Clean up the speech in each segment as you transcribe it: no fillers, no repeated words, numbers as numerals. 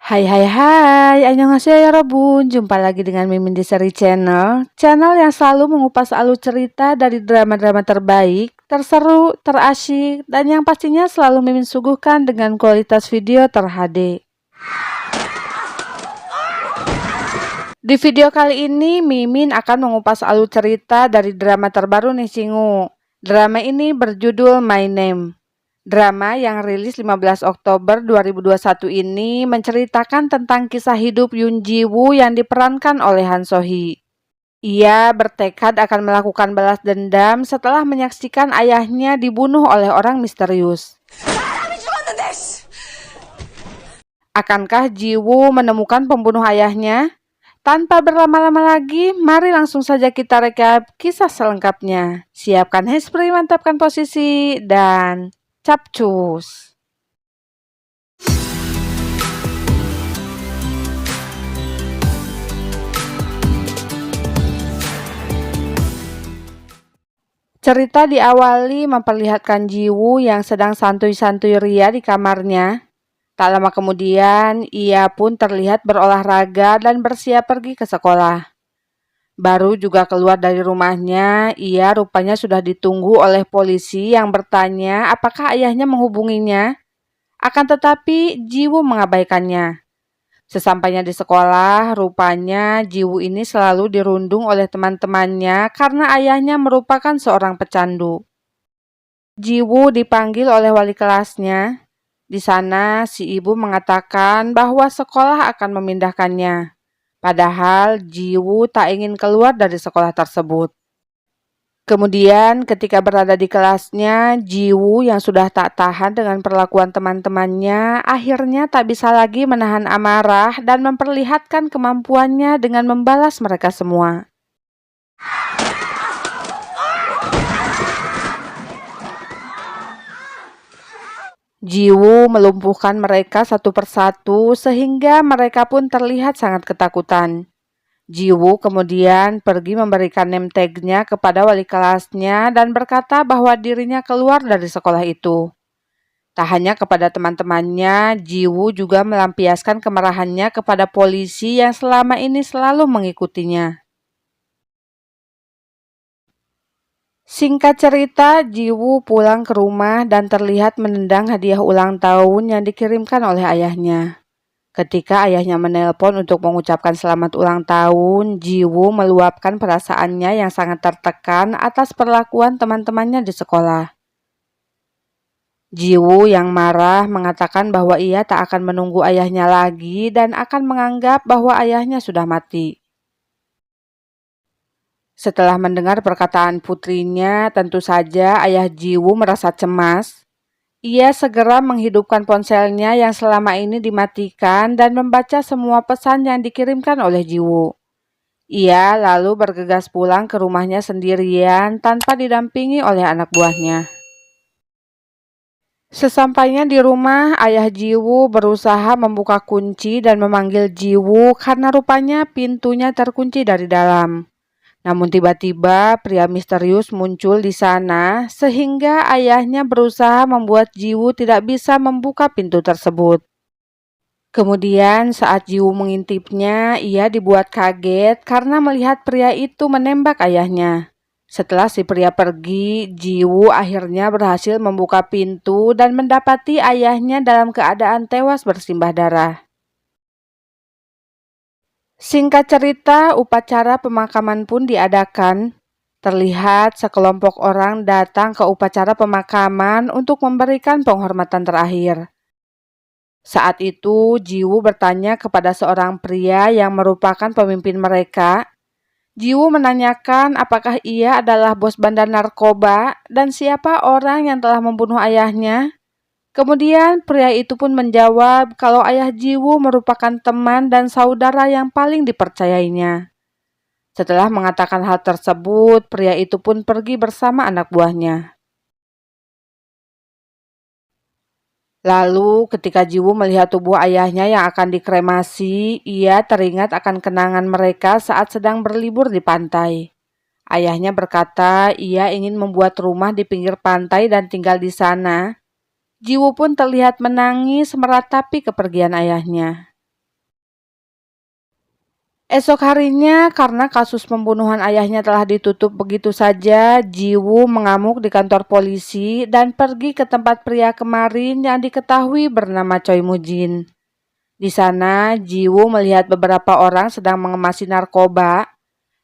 Hai hai hai, annyeonghaseyo ya Robun. Jumpa lagi dengan Mimin di Seri Channel yang selalu mengupas alur cerita dari drama-drama terbaik, terseru, terasyik, dan yang pastinya selalu Mimin suguhkan dengan kualitas video ter-HD. Di video kali ini, Mimin akan mengupas alur cerita dari drama terbaru nih Singu. Drama ini berjudul My Name. Drama yang rilis 15 Oktober 2021 ini menceritakan tentang kisah hidup Yoon Ji Woo yang diperankan oleh Han So Hee. Ia bertekad akan melakukan balas dendam setelah menyaksikan ayahnya dibunuh oleh orang misterius. Akankah Ji Woo menemukan pembunuh ayahnya? Tanpa berlama-lama lagi, mari langsung saja kita rekap kisah selengkapnya. Siapkan hairspray, mantapkan posisi, dan capcus. Cerita diawali memperlihatkan Ji Woo yang sedang santuy-santuy ria di kamarnya. Tak lama kemudian, ia pun terlihat berolahraga dan bersiap pergi ke sekolah. Baru juga keluar dari rumahnya, ia rupanya sudah ditunggu oleh polisi yang bertanya apakah ayahnya menghubunginya. Akan tetapi, Ji Woo mengabaikannya. Sesampainya di sekolah, rupanya Ji Woo ini selalu dirundung oleh teman-temannya karena ayahnya merupakan seorang pecandu. Ji Woo dipanggil oleh wali kelasnya. Di sana, si ibu mengatakan bahwa sekolah akan memindahkannya. Padahal Ji Woo tak ingin keluar dari sekolah tersebut. Kemudian ketika berada di kelasnya, Ji Woo yang sudah tak tahan dengan perlakuan teman-temannya akhirnya tak bisa lagi menahan amarah dan memperlihatkan kemampuannya dengan membalas mereka semua. Ji Woo melumpuhkan mereka satu persatu sehingga mereka pun terlihat sangat ketakutan. Ji Woo kemudian pergi memberikan name tag-nya kepada wali kelasnya dan berkata bahwa dirinya keluar dari sekolah itu. Tak hanya kepada teman-temannya, Ji Woo juga melampiaskan kemarahannya kepada polisi yang selama ini selalu mengikutinya. Singkat cerita, Ji Woo pulang ke rumah dan terlihat menendang hadiah ulang tahun yang dikirimkan oleh ayahnya. Ketika ayahnya menelpon untuk mengucapkan selamat ulang tahun, Ji Woo meluapkan perasaannya yang sangat tertekan atas perlakuan teman-temannya di sekolah. Ji Woo yang marah mengatakan bahwa ia tak akan menunggu ayahnya lagi dan akan menganggap bahwa ayahnya sudah mati. Setelah mendengar perkataan putrinya, tentu saja ayah Ji Woo merasa cemas. Ia segera menghidupkan ponselnya yang selama ini dimatikan dan membaca semua pesan yang dikirimkan oleh Ji Woo. Ia lalu bergegas pulang ke rumahnya sendirian tanpa didampingi oleh anak buahnya. Sesampainya di rumah, ayah Ji Woo berusaha membuka kunci dan memanggil Ji Woo karena rupanya pintunya terkunci dari dalam. Namun tiba-tiba pria misterius muncul di sana sehingga ayahnya berusaha membuat Ji Woo tidak bisa membuka pintu tersebut. Kemudian saat Ji Woo mengintipnya, ia dibuat kaget karena melihat pria itu menembak ayahnya. Setelah si pria pergi, Ji Woo akhirnya berhasil membuka pintu dan mendapati ayahnya dalam keadaan tewas bersimbah darah. Singkat cerita, upacara pemakaman pun diadakan. Terlihat sekelompok orang datang ke upacara pemakaman untuk memberikan penghormatan terakhir. Saat itu, Ji Woo bertanya kepada seorang pria yang merupakan pemimpin mereka. Ji Woo menanyakan apakah ia adalah bos bandar narkoba dan siapa orang yang telah membunuh ayahnya. Kemudian pria itu pun menjawab kalau ayah Ji Woo merupakan teman dan saudara yang paling dipercayainya. Setelah mengatakan hal tersebut, pria itu pun pergi bersama anak buahnya. Lalu ketika Ji Woo melihat tubuh ayahnya yang akan dikremasi, ia teringat akan kenangan mereka saat sedang berlibur di pantai. Ayahnya berkata ia ingin membuat rumah di pinggir pantai dan tinggal di sana. Ji Woo pun terlihat menangis meratapi kepergian ayahnya. Esok harinya, karena kasus pembunuhan ayahnya telah ditutup begitu saja, Jiwoo mengamuk di kantor polisi dan pergi ke tempat pria kemarin yang diketahui bernama Choi Mujin. Di sana, Jiwoo melihat beberapa orang sedang mengemasi narkoba.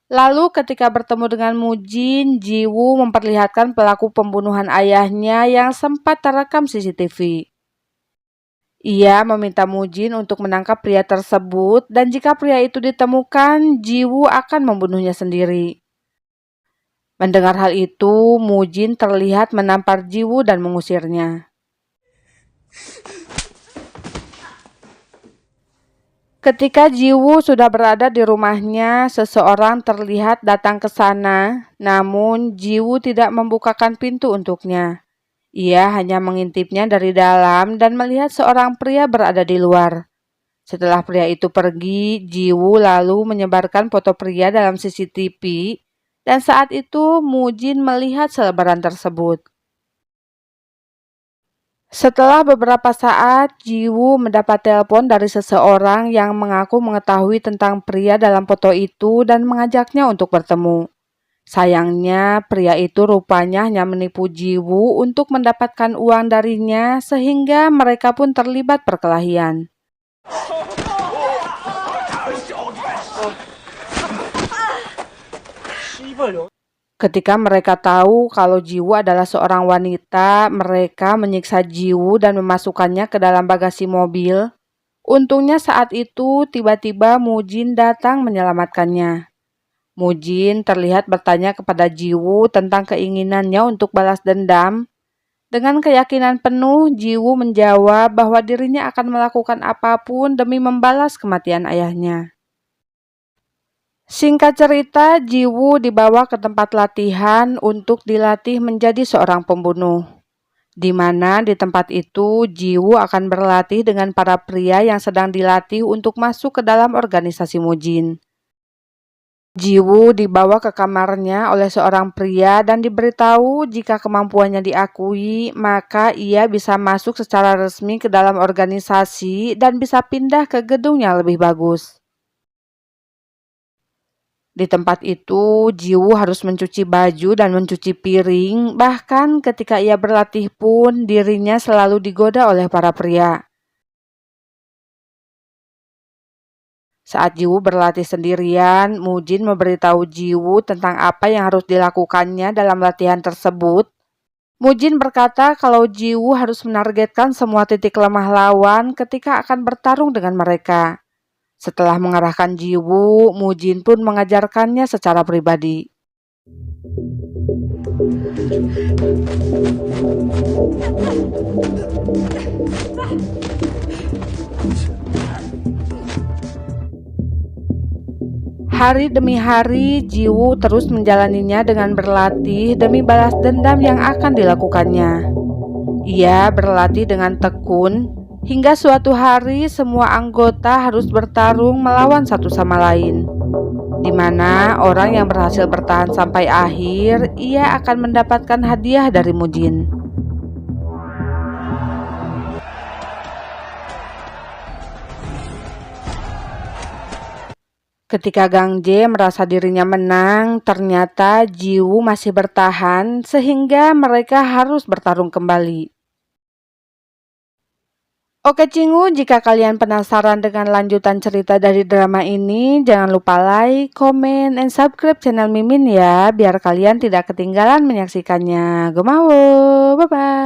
Lalu ketika bertemu dengan Mujin, Jiwoo memperlihatkan pelaku pembunuhan ayahnya yang sempat terekam CCTV. Ia meminta Mujin untuk menangkap pria tersebut dan jika pria itu ditemukan, Jiwoo akan membunuhnya sendiri. Mendengar hal itu, Mujin terlihat menampar Jiwoo dan mengusirnya. Ketika Jiwoo sudah berada di rumahnya, seseorang terlihat datang ke sana, namun Jiwoo tidak membukakan pintu untuknya. Ia hanya mengintipnya dari dalam dan melihat seorang pria berada di luar. Setelah pria itu pergi, Jiwoo lalu menyebarkan foto pria dalam CCTV dan saat itu Mujin melihat selebaran tersebut. Setelah beberapa saat, Jiwoo mendapat telepon dari seseorang yang mengaku mengetahui tentang pria dalam foto itu dan mengajaknya untuk bertemu. Sayangnya, pria itu rupanya hanya menipu Jiwoo untuk mendapatkan uang darinya sehingga mereka pun terlibat perkelahian. Ketika mereka tahu kalau Jiwoo adalah seorang wanita, mereka menyiksa Jiwoo dan memasukkannya ke dalam bagasi mobil. Untungnya saat itu tiba-tiba Mujin datang menyelamatkannya. Mujin terlihat bertanya kepada Jiwoo tentang keinginannya untuk balas dendam. Dengan keyakinan penuh, Jiwoo menjawab bahwa dirinya akan melakukan apapun demi membalas kematian ayahnya. Singkat cerita, Jiwoo dibawa ke tempat latihan untuk dilatih menjadi seorang pembunuh. Di mana di tempat itu, Jiwoo akan berlatih dengan para pria yang sedang dilatih untuk masuk ke dalam organisasi Mujin. Jiwoo dibawa ke kamarnya oleh seorang pria dan diberitahu jika kemampuannya diakui, maka ia bisa masuk secara resmi ke dalam organisasi dan bisa pindah ke gedung yang lebih bagus. Di tempat itu, Jiwoo harus mencuci baju dan mencuci piring, bahkan ketika ia berlatih pun dirinya selalu digoda oleh para pria. Saat Jiwoo berlatih sendirian, Mujin memberitahu Jiwoo tentang apa yang harus dilakukannya dalam latihan tersebut. Mujin berkata kalau Jiwoo harus menargetkan semua titik lemah lawan ketika akan bertarung dengan mereka. Setelah mengarahkan Jiwoo, Mujin pun mengajarkannya secara pribadi. Hari demi hari, Jiwoo terus menjalaninya dengan berlatih demi balas dendam yang akan dilakukannya. Ia berlatih dengan tekun, hingga suatu hari semua anggota harus bertarung melawan satu sama lain. Di mana orang yang berhasil bertahan sampai akhir, ia akan mendapatkan hadiah dari Mujin. Ketika Gang Jae merasa dirinya menang, ternyata Jiwoo masih bertahan sehingga mereka harus bertarung kembali. Oke Cingu, jika kalian penasaran dengan lanjutan cerita dari drama ini, jangan lupa like, comment, and subscribe channel Mimin ya, biar kalian tidak ketinggalan menyaksikannya. Gomawo, bye-bye.